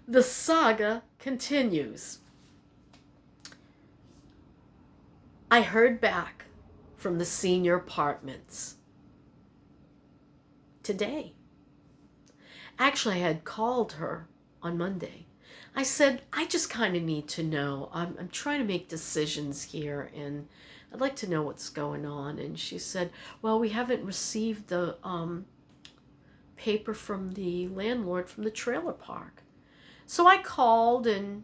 The saga continues. I heard back from the senior apartments today. Actually, I had called her on Monday. I said, I just kind of need to know. I'm trying to make decisions here, and I'd like to know what's going on. And she said, well, we haven't received the paper from the landlord from the trailer park. So I called and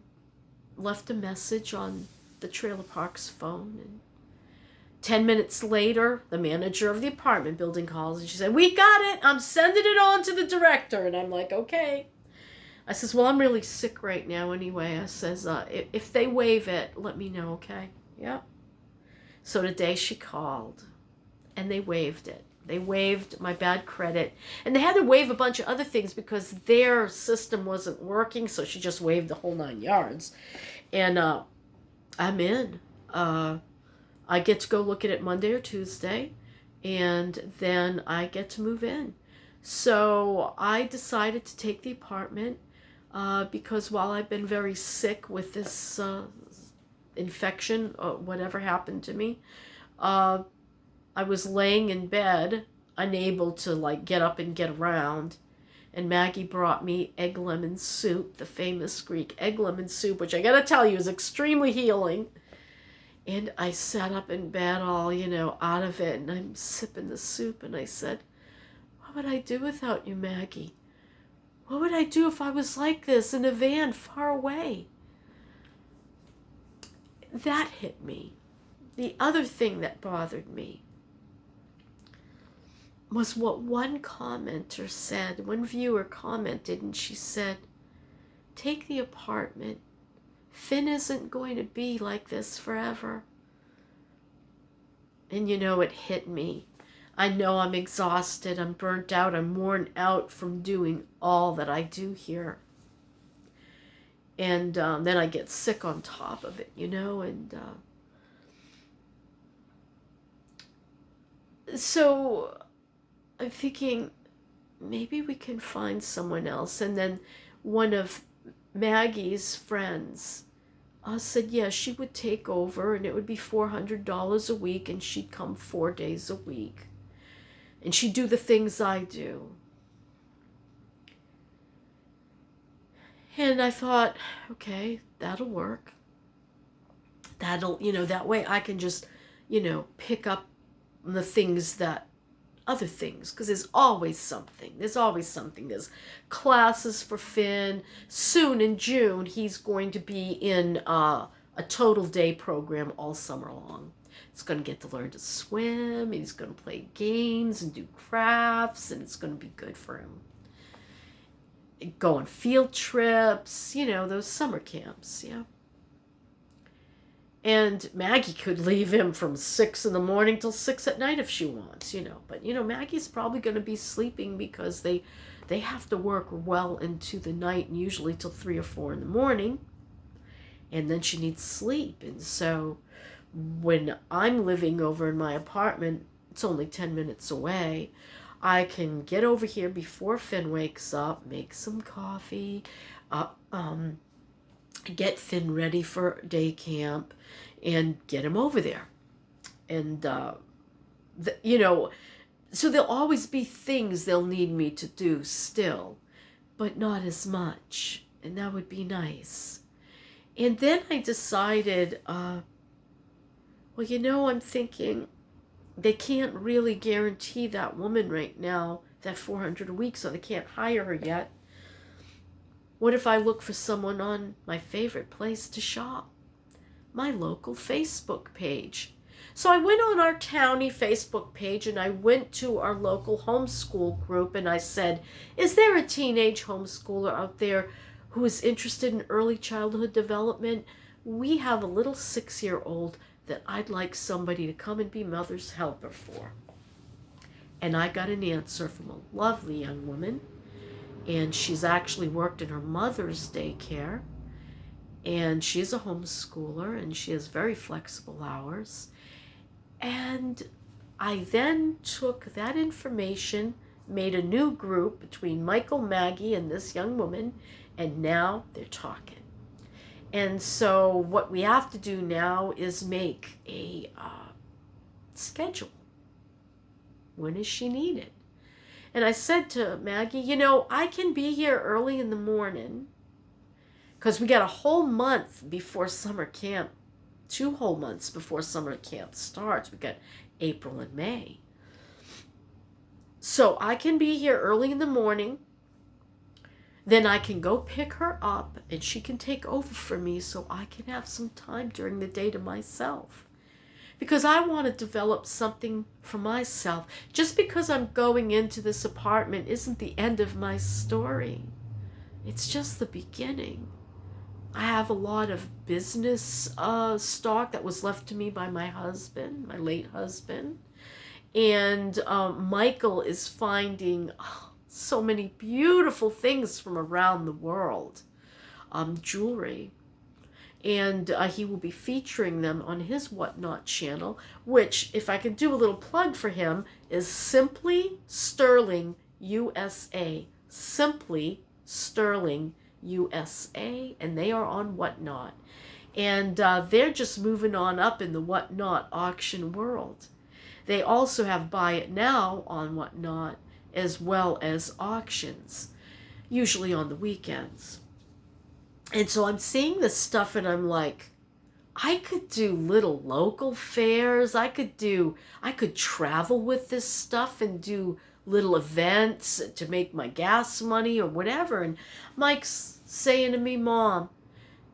left a message on the trailer park's phone. And 10 minutes later, the manager of the apartment building calls and she said, we got it. I'm sending it on to the director. And I'm like, okay. I says, well, I'm really sick right now anyway. I says, if they waive it, let me know, okay? Yeah. So today she called and they waived it. They waived my bad credit. And they had to waive a bunch of other things because their system wasn't working. So she just waived the whole 9 yards. And I'm in. I get to go look at it Monday or Tuesday, and then I get to move in. So I decided to take the apartment because while I've been very sick with this infection, or whatever happened to me, I was laying in bed, unable to like get up and get around. And Maggie brought me egg lemon soup, the famous Greek egg lemon soup, which I gotta tell you is extremely healing. And I sat up in bed all, out of it, and I'm sipping the soup, and I said, what would I do without you, Maggie? What would I do if I was like this in a van far away? That hit me. The other thing that bothered me was what one commenter said. One viewer commented, and she said, take the apartment. Finn isn't going to be like this forever. And it hit me. I know I'm exhausted, I'm burnt out, I'm worn out from doing all that I do here. And then I get sick on top of it, and so I'm thinking maybe we can find someone else. And then one of Maggie's friends said, yeah, she would take over and it would be $400 a week and she'd come 4 days a week. And she'd do the things I do. And I thought, okay, that'll work. That'll, that way I can just, pick up the things that other things, because there's always something. There's classes for Finn. Soon in June, he's going to be in a total day program all summer long. He's going to get to learn to swim, and he's going to play games and do crafts, and it's going to be good for him. Go on field trips, those summer camps, yeah. And Maggie could leave him from 6 in the morning till 6 at night if she wants, But, Maggie's probably going to be sleeping because they have to work well into the night and usually till 3 or 4 in the morning. And then she needs sleep. And so when I'm living over in my apartment, it's only 10 minutes away. I can get over here before Finn wakes up, make some coffee, get Finn ready for day camp, and get him over there. And, so there'll always be things they'll need me to do still, but not as much. And that would be nice. And then I decided, I'm thinking they can't really guarantee that woman right now that $400 a week, so they can't hire her yet. What if I look for someone on my favorite place to shop? My local Facebook page. So I went on our townie Facebook page and I went to our local homeschool group and I said, is there a teenage homeschooler out there who is interested in early childhood development? We have a little 6-year-old that I'd like somebody to come and be mother's helper for. And I got an answer from a lovely young woman. And she's actually worked in her mother's daycare. And she's a homeschooler and she has very flexible hours. And I then took that information, made a new group between Michael, Maggie, and this young woman, And now they're talking. And so what we have to do now is make a schedule. When is she needed? And I said to Maggie, I can be here early in the morning because we got a whole month before summer camp, 2 whole months before summer camp starts. We got April and May. So I can be here early in the morning. Then I can go pick her up and she can take over for me so I can have some time during the day to myself. Because I want to develop something for myself. Just because I'm going into this apartment isn't the end of my story. It's just the beginning. I have a lot of business stock that was left to me by my husband, my late husband. And Michael is finding so many beautiful things from around the world, jewelry. And he will be featuring them on his Whatnot channel, which, if I can do a little plug for him, is Simply Sterling USA. Simply Sterling USA, and they are on Whatnot. And they're just moving on up in the Whatnot auction world. They also have Buy It Now on Whatnot, as well as auctions, usually on the weekends. And so I'm seeing this stuff and I'm like, I could do little local fairs. I could travel with this stuff and do little events to make my gas money or whatever. And Mike's saying to me, Mom,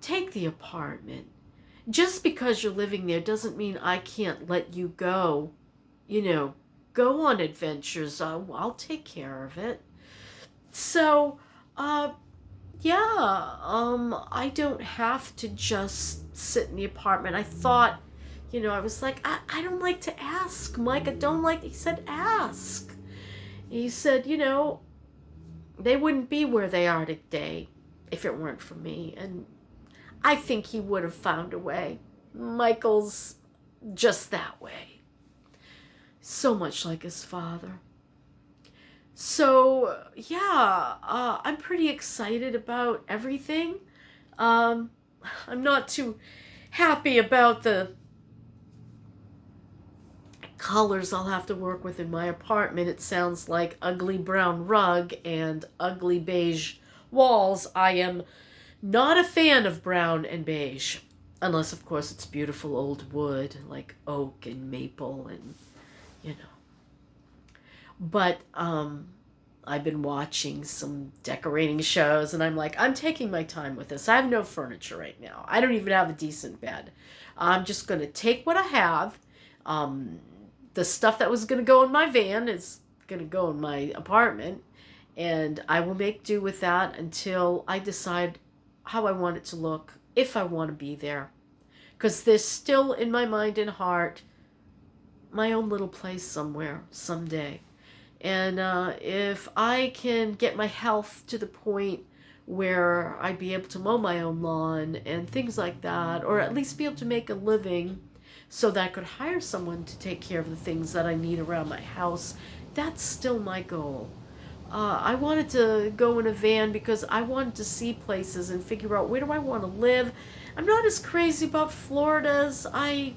take the apartment. Just because you're living there doesn't mean I can't let you go, go on adventures. I'll take care of it. So, I don't have to just sit in the apartment. I thought, I was like, I don't like to ask, Mike. He said, ask. He said, they wouldn't be where they are today if it weren't for me. And I think he would have found a way. Michael's just that way. So much like his father. So, I'm pretty excited about everything. I'm not too happy about the colors I'll have to work with in my apartment. It sounds like ugly brown rug and ugly beige walls. I am not a fan of brown and beige. Unless, of course, it's beautiful old wood like oak and maple and, But I've been watching some decorating shows and I'm like, I'm taking my time with this. I have no furniture right now. I don't even have a decent bed. I'm just going to take what I have. The stuff that was going to go in my van is going to go in my apartment. And I will make do with that until I decide how I want it to look, if I want to be there. Because there's still in my mind and heart my own little place somewhere, someday. And if I can get my health to the point where I'd be able to mow my own lawn and things like that, or at least be able to make a living so that I could hire someone to take care of the things that I need around my house, that's still my goal. I wanted to go in a van because I wanted to see places and figure out where do I want to live. I'm not as crazy about Florida as I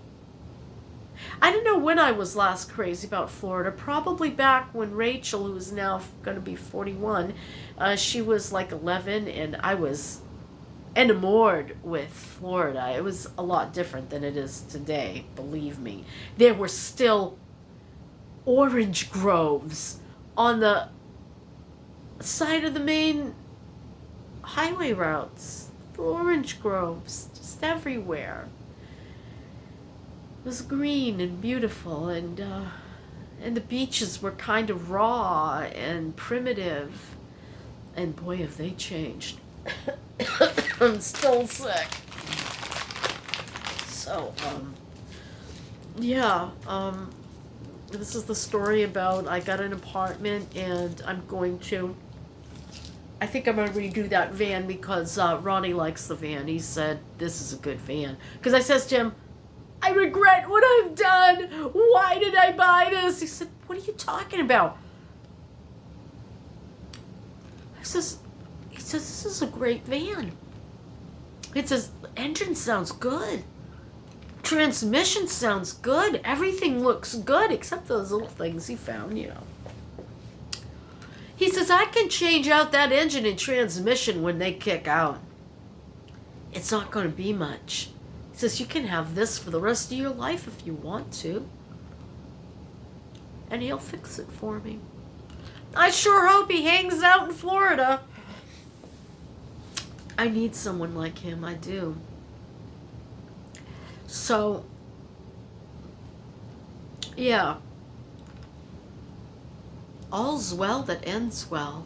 don't know when I was last crazy about Florida. Probably back when Rachel, who is now going to be 41, she was like 11, and I was enamored with Florida. It was a lot different than it is today, believe me. There were still orange groves on the side of the main highway routes. Orange groves just everywhere. It was green and beautiful, and the beaches were kind of raw and primitive. And boy, have they changed. I'm still sick. So, this is the story about I got an apartment, and I think I'm going to redo that van because Ronnie likes the van. He said, this is a good van. Because I says to him, I regret what I've done. Why did I buy this? He said, what are you talking about? He says, says, this is a great van. It says, engine sounds good. Transmission sounds good. Everything looks good except those little things he found, He says, I can change out that engine and transmission when they kick out. It's not going to be much. He says, you can have this for the rest of your life if you want to. And he'll fix it for me. I sure hope he hangs out in Florida. I need someone like him, I do. So, yeah. All's well that ends well.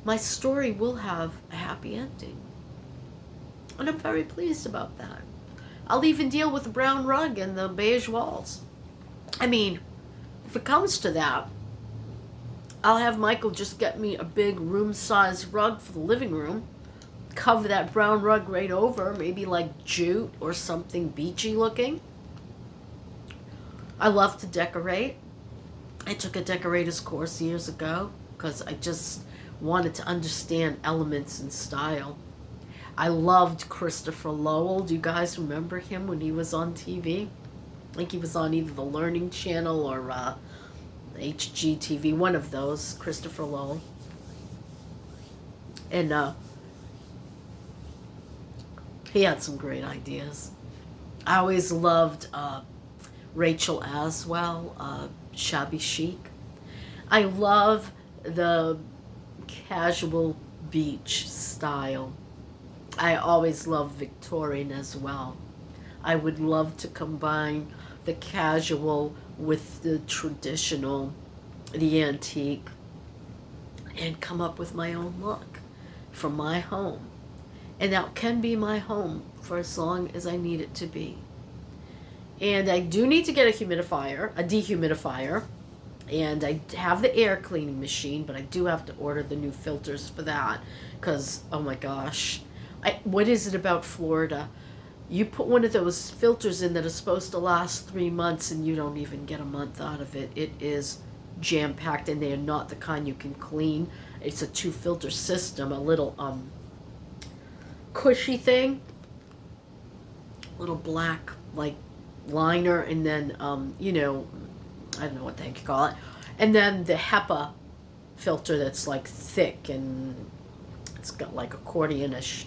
My story will have a happy ending. And I'm very pleased about that. I'll even deal with the brown rug and the beige walls. I mean, if it comes to that, I'll have Michael just get me a big room-sized rug for the living room. Cover that brown rug right over, maybe like jute or something beachy looking. I love to decorate. I took a decorator's course years ago because I just wanted to understand elements and style. I loved Christopher Lowell. Do you guys remember him when he was on TV? I think he was on either the Learning Channel or HGTV, one of those, Christopher Lowell. And he had some great ideas. I always loved Rachel Aswell, Shabby Chic. I love the casual beach style. I always loved Victorian as well. I would love to combine the casual with the traditional, the antique, and come up with my own look for my home. And that can be my home for as long as I need it to be. And I do need to get a dehumidifier. And I have the air cleaning machine, but I do have to order the new filters for that. Because, oh my gosh. What is it about Florida? You put one of those filters in that is supposed to last 3 months and you don't even get a month out of it. It is jam-packed, and they are not the kind you can clean. It's a 2-filter system, a little cushy thing. Little black, like, liner, and then, I don't know what the heck you call it. And then the HEPA filter that's, like, thick and it's got like accordion-ish,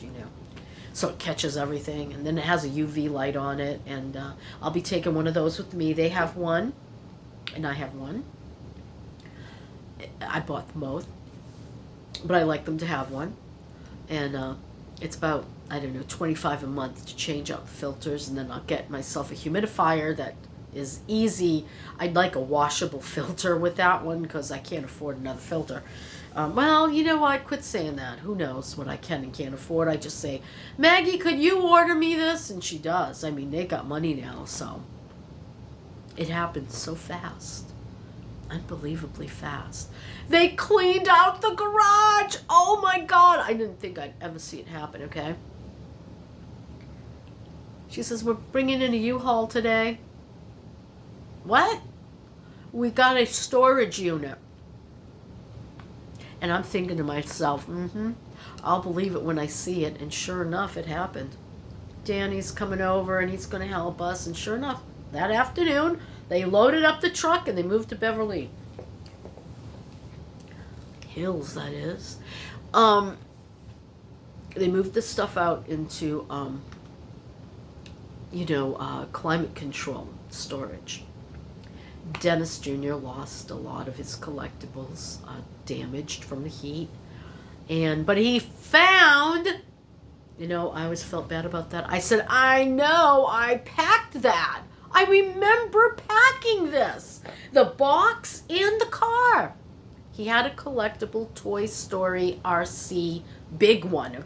so it catches everything. And then it has a UV light on it, and I'll be taking one of those with me. They have one, and I have one. I bought them both, but I like them to have one. And it's about, I don't know, $25 a month to change out the filters, and then I'll get myself a humidifier that is easy. I'd like a washable filter with that one because I can't afford another filter. Well, you know what? Quit saying that. Who knows what I can and can't afford? I just say, Maggie, could you order me this? And she does. I mean, they got money now, so it happens so fast. Unbelievably fast. They cleaned out the garage. Oh my God. I didn't think I'd ever see it happen, okay? She says, we're bringing in a U-Haul today. What? We got a storage unit. And I'm thinking to myself, I'll believe it when I see it. And sure enough, it happened. Danny's coming over and he's going to help us. And sure enough, that afternoon, they loaded up the truck and they moved to Beverly Hills, that is. They moved the stuff out into, climate control storage. Dennis Jr. lost a lot of his collectibles, damaged from the heat. But he found, I always felt bad about that. I said, I know, I packed that. I remember packing this. The box and the car. He had a collectible Toy Story RC, big one,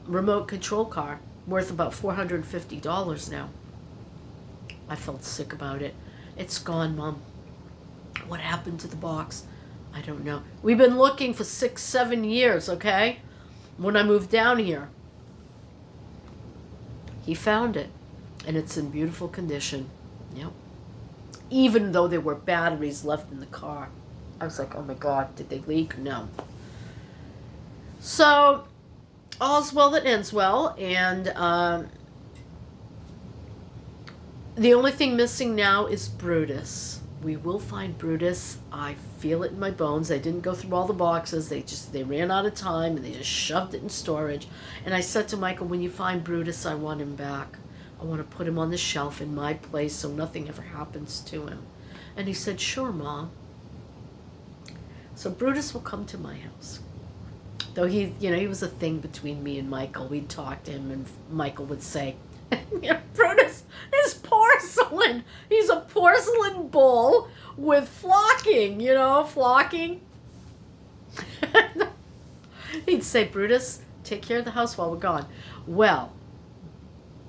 remote control car, worth about $450 now. I felt sick about it. It's gone, Mom. What happened to the box? I don't know. We've been looking for 6-7 years, okay? When I moved down here. He found it. And it's in beautiful condition. Yep. Even though there were batteries left in the car. I was like, oh my God, did they leak? No. So, all's well that ends well, and the only thing missing now is Brutus. We will find Brutus. I feel it in my bones. They didn't go through all the boxes. They ran out of time and they just shoved it in storage. And I said to Michael, when you find Brutus, I want him back. I want to put him on the shelf in my place so nothing ever happens to him. And he said, sure, Mom. So Brutus will come to my house. Though he was a thing between me and Michael. We'd talk to him and Michael would say, Brutus is porcelain. He's a porcelain bull with flocking, flocking. He'd say, Brutus, take care of the house while we're gone. Well,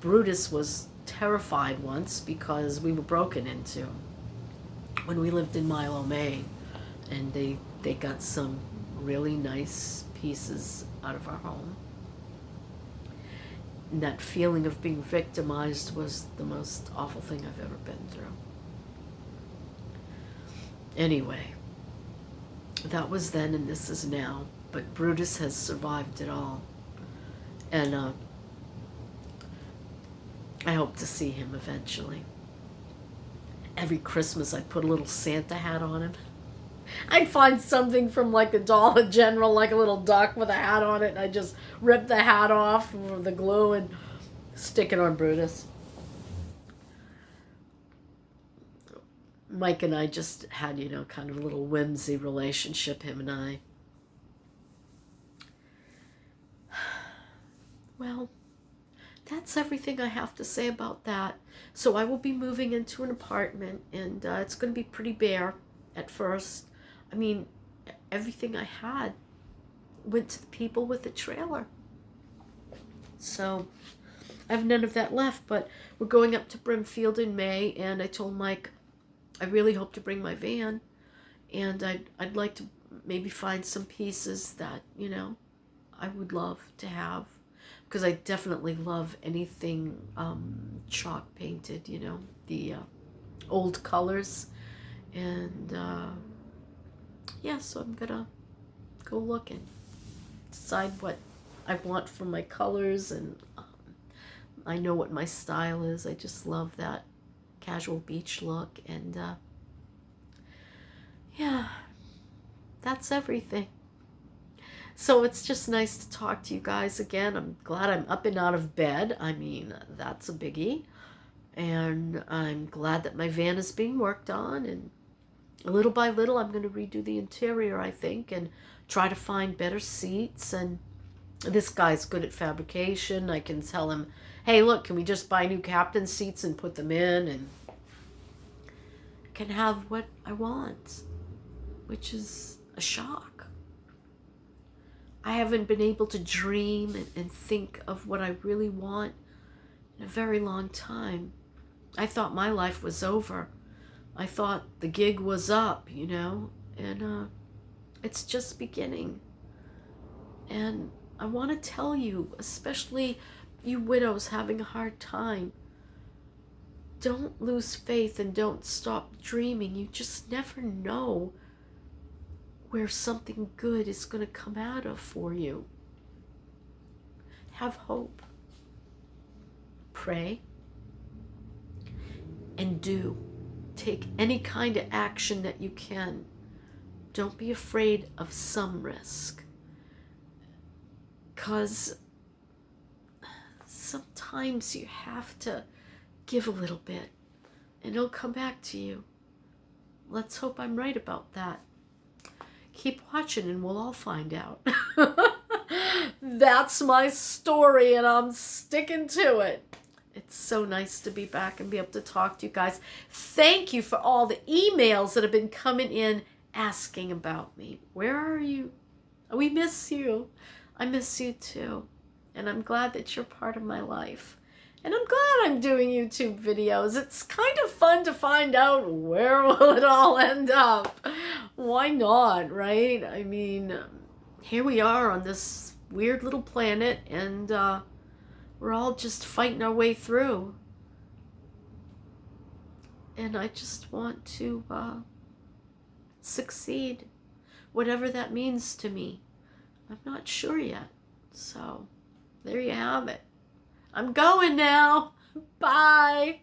Brutus was terrified once because we were broken into when we lived in Milo, Maine. And they got some really nice pieces out of our home. And that feeling of being victimized was the most awful thing I've ever been through. Anyway, that was then and this is now. But Brutus has survived it all. And I hope to see him eventually. Every Christmas I'd put a little Santa hat on him. I'd find something from like the Dollar General, like a little duck with a hat on it, and I'd just rip the hat off with the glue and stick it on Brutus. Mike and I just had, kind of a little whimsy relationship, him and I. Well, that's everything I have to say about that. So I will be moving into an apartment, and it's going to be pretty bare at first. I mean, everything I had went to the people with the trailer. So I have none of that left, but we're going up to Brimfield in May, and I told Mike I really hope to bring my van, and I'd like to maybe find some pieces that, I would love to have, because I definitely love anything chalk painted, the old colors. And so I'm gonna go look and decide what I want for my colors, and I know what my style is. I just love that casual beach look, and that's everything. So it's just nice to talk to you guys again. I'm glad I'm up and out of bed. I mean, that's a biggie. And I'm glad that my van is being worked on, and little by little I'm going to redo the interior, I think, and try to find better seats. And this guy's good at fabrication. I can tell him, hey, look, can we just buy new captain seats and put them in, and I can have what I want, which is a shock. I haven't been able to dream and think of what I really want in a very long time. I thought my life was over. I thought the gig was up, and it's just beginning. And I want to tell you, especially you widows having a hard time, don't lose faith and don't stop dreaming. You just never know where something good is going to come out of for you. Have hope. Pray. And do. Take any kind of action that you can. Don't be afraid of some risk. Because sometimes you have to give a little bit and it'll come back to you. Let's hope I'm right about that. Keep watching and we'll all find out. That's my story and I'm sticking to it. It's so nice to be back and be able to talk to you guys. Thank you for all the emails that have been coming in asking about me. Where are you? We miss you. I miss you too. And I'm glad that you're part of my life. And I'm glad I'm doing YouTube videos. It's kind of fun to find out where will it all end up. Why not, right? I mean, here we are on this weird little planet, and we're all just fighting our way through. And I just want to succeed, whatever that means to me. I'm not sure yet. So there you have it. I'm going now. Bye.